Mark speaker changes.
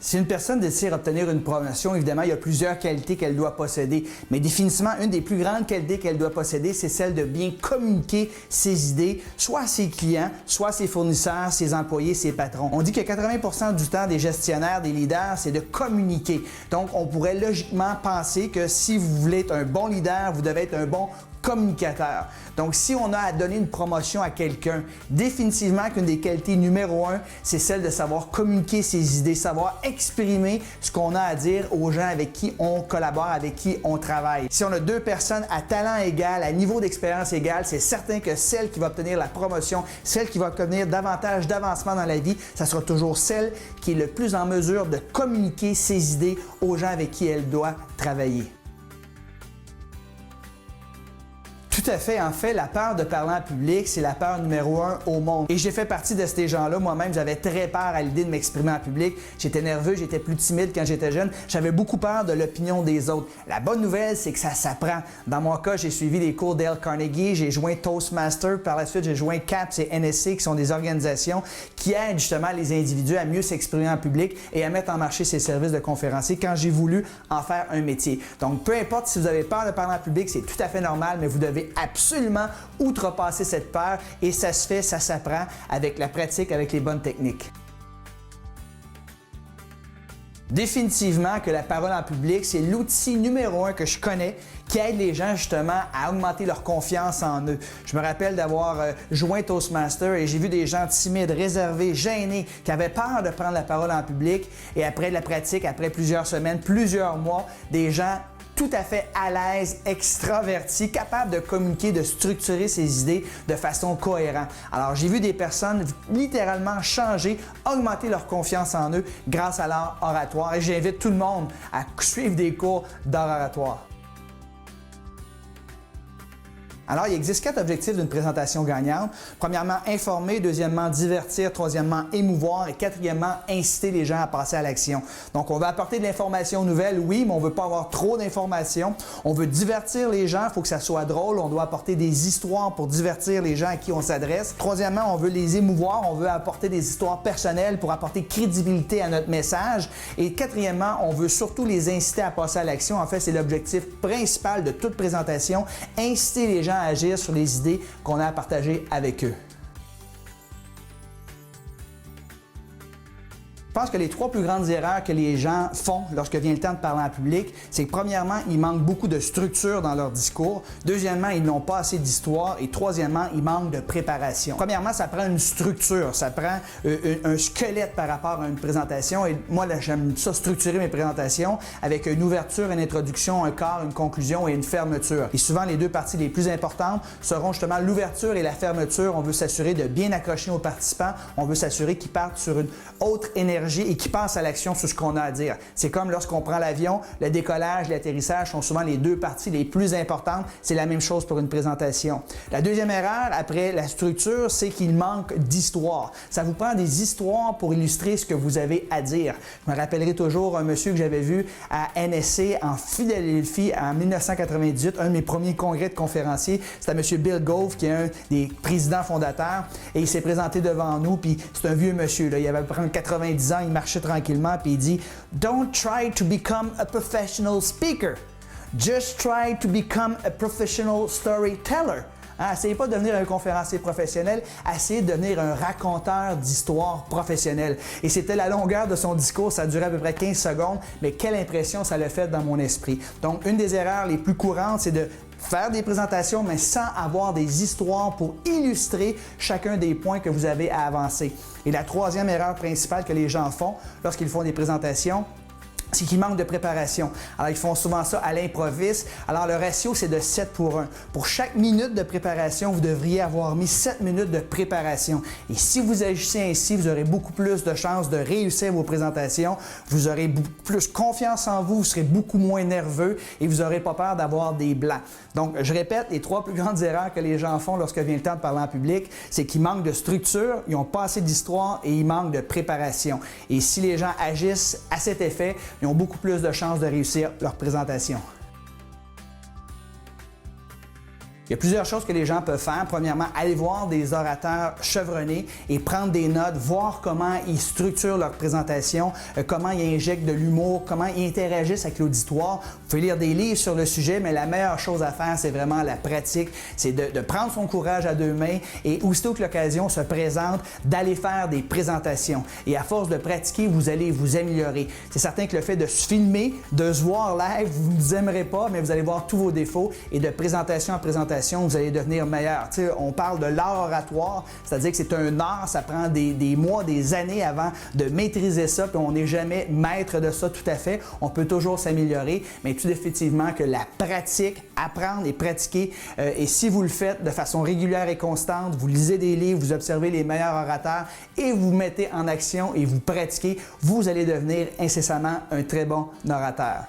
Speaker 1: Si une personne désire obtenir une promotion, évidemment, il y a plusieurs qualités qu'elle doit posséder. Mais définitivement, une des plus grandes qualités qu'elle doit posséder, c'est celle de bien communiquer ses idées, soit à ses clients, soit à ses fournisseurs, ses employés, ses patrons. On dit que 80% du temps des gestionnaires, des leaders, c'est de communiquer. Donc, on pourrait logiquement penser que si vous voulez être un bon leader, vous devez être un bon communicateur. Donc, si on a à donner une promotion à quelqu'un, définitivement qu'une des qualités numéro 1, c'est celle de savoir communiquer ses idées, savoir exprimer ce qu'on a à dire aux gens avec qui on collabore, avec qui on travaille. Si on a deux personnes à talent égal, à niveau d'expérience égal, c'est certain que celle qui va obtenir la promotion, celle qui va obtenir davantage d'avancement dans la vie, ça sera toujours celle qui est le plus en mesure de communiquer ses idées aux gens avec qui elle doit travailler. Tout à fait. En fait, la peur de parler en public, c'est la peur numéro 1 au monde. Et j'ai fait partie de ces gens-là. Moi-même, j'avais très peur à l'idée de m'exprimer en public. J'étais nerveux, j'étais plus timide quand j'étais jeune. J'avais beaucoup peur de l'opinion des autres. La bonne nouvelle, c'est que ça s'apprend. Dans mon cas, j'ai suivi les cours Dale Carnegie, j'ai joint Toastmaster. Par la suite, j'ai joint CAPS et NSC, qui sont des organisations qui aident justement les individus à mieux s'exprimer en public et à mettre en marché ces services de conférencier quand j'ai voulu en faire un métier. Donc, peu importe si vous avez peur de parler en public, c'est tout à fait normal, mais vous devez absolument outrepasser cette peur et ça se fait, ça s'apprend avec la pratique, avec les bonnes techniques. Définitivement que la parole en public, c'est l'outil numéro 1 que je connais qui aide les gens justement à augmenter leur confiance en eux. Je me rappelle d'avoir joint Toastmaster et j'ai vu des gens timides, réservés, gênés, qui avaient peur de prendre la parole en public et après la pratique, après plusieurs semaines, plusieurs mois, des gens tout à fait à l'aise, extraverti, capable de communiquer, de structurer ses idées de façon cohérente. Alors, j'ai vu des personnes littéralement changer, augmenter leur confiance en eux grâce à l'art oratoire et j'invite tout le monde à suivre des cours d'art oratoire. Alors, il existe 4 objectifs d'une présentation gagnante. Premièrement, informer. Deuxièmement, divertir. Troisièmement, émouvoir. Et quatrièmement, inciter les gens à passer à l'action. Donc, on veut apporter de l'information nouvelle, oui, mais on ne veut pas avoir trop d'informations. On veut divertir les gens. Il faut que ça soit drôle. On doit apporter des histoires pour divertir les gens à qui on s'adresse. Troisièmement, on veut les émouvoir. On veut apporter des histoires personnelles pour apporter crédibilité à notre message. Et quatrièmement, on veut surtout les inciter à passer à l'action. En fait, c'est l'objectif principal de toute présentation. Inciter les gens à agir sur les idées qu'on a à partager avec eux. Je pense que les 3 plus grandes erreurs que les gens font lorsque vient le temps de parler en public, c'est que premièrement, ils manquent beaucoup de structure dans leur discours. Deuxièmement, ils n'ont pas assez d'histoire. Et troisièmement, ils manquent de préparation. Premièrement, ça prend une structure, ça prend un squelette par rapport à une présentation. Et moi, là, j'aime ça structurer mes présentations avec une ouverture, une introduction, un quart, une conclusion et une fermeture. Et souvent, les 2 parties les plus importantes seront justement l'ouverture et la fermeture. On veut s'assurer de bien accrocher nos participants. On veut s'assurer qu'ils partent sur une autre énergie et qui passe à l'action sur ce qu'on a à dire. C'est comme lorsqu'on prend l'avion, le décollage, l'atterrissage sont souvent les 2 parties les plus importantes. C'est la même chose pour une présentation. La deuxième erreur, après la structure, c'est qu'il manque d'histoire. Ça vous prend des histoires pour illustrer ce que vous avez à dire. Je me rappellerai toujours un monsieur que j'avais vu à NSC en Philadelphie en 1998, un de mes premiers congrès de conférenciers. C'était M. Bill Gove, qui est un des présidents fondateurs, et il s'est présenté devant nous, puis c'est un vieux monsieur, là. Il avait à peu près 90 ans, il marchait tranquillement, puis il dit « Don't try to become a professional speaker. Just try to become a professional storyteller. » Essayez pas de devenir un conférencier professionnel, essayez de devenir un raconteur d'histoires professionnelles. Et c'était la longueur de son discours, ça durait à peu près 15 secondes, mais quelle impression ça l'a fait dans mon esprit. Donc, une des erreurs les plus courantes, c'est de faire des présentations, mais sans avoir des histoires pour illustrer chacun des points que vous avez à avancer. Et la troisième erreur principale que les gens font lorsqu'ils font des présentations, c'est qu'ils manquent de préparation. Alors, ils font souvent ça à l'improviste. Alors, le ratio, c'est de 7 pour 1. Pour chaque minute de préparation, vous devriez avoir mis 7 minutes de préparation. Et si vous agissez ainsi, vous aurez beaucoup plus de chances de réussir vos présentations. Vous aurez beaucoup plus confiance en vous, vous serez beaucoup moins nerveux et vous n'aurez pas peur d'avoir des blancs. Donc, je répète, les 3 plus grandes erreurs que les gens font lorsque vient le temps de parler en public, c'est qu'ils manquent de structure, ils n'ont pas assez d'histoire et ils manquent de préparation. Et si les gens agissent à cet effet, ils ont beaucoup plus de chances de réussir leur présentation. Il y a plusieurs choses que les gens peuvent faire. Premièrement, aller voir des orateurs chevronnés et prendre des notes, voir comment ils structurent leur présentation, comment ils injectent de l'humour, comment ils interagissent avec l'auditoire. Vous pouvez lire des livres sur le sujet, mais la meilleure chose à faire, c'est vraiment la pratique. C'est de prendre son courage à deux mains et aussitôt que l'occasion se présente, d'aller faire des présentations. Et à force de pratiquer, vous allez vous améliorer. C'est certain que le fait de se filmer, de se voir live, vous ne vous aimerez pas, mais vous allez voir tous vos défauts et de présentation en présentation, vous allez devenir meilleur. Tu sais, on parle de l'art oratoire, c'est-à-dire que c'est un art, ça prend des mois, des années avant de maîtriser ça, puis on n'est jamais maître de ça tout à fait. On peut toujours s'améliorer, mais tout définitivement que la pratique, apprendre et pratiquer, et si vous le faites de façon régulière et constante, vous lisez des livres, vous observez les meilleurs orateurs et vous mettez en action et vous pratiquez, vous allez devenir incessamment un très bon orateur.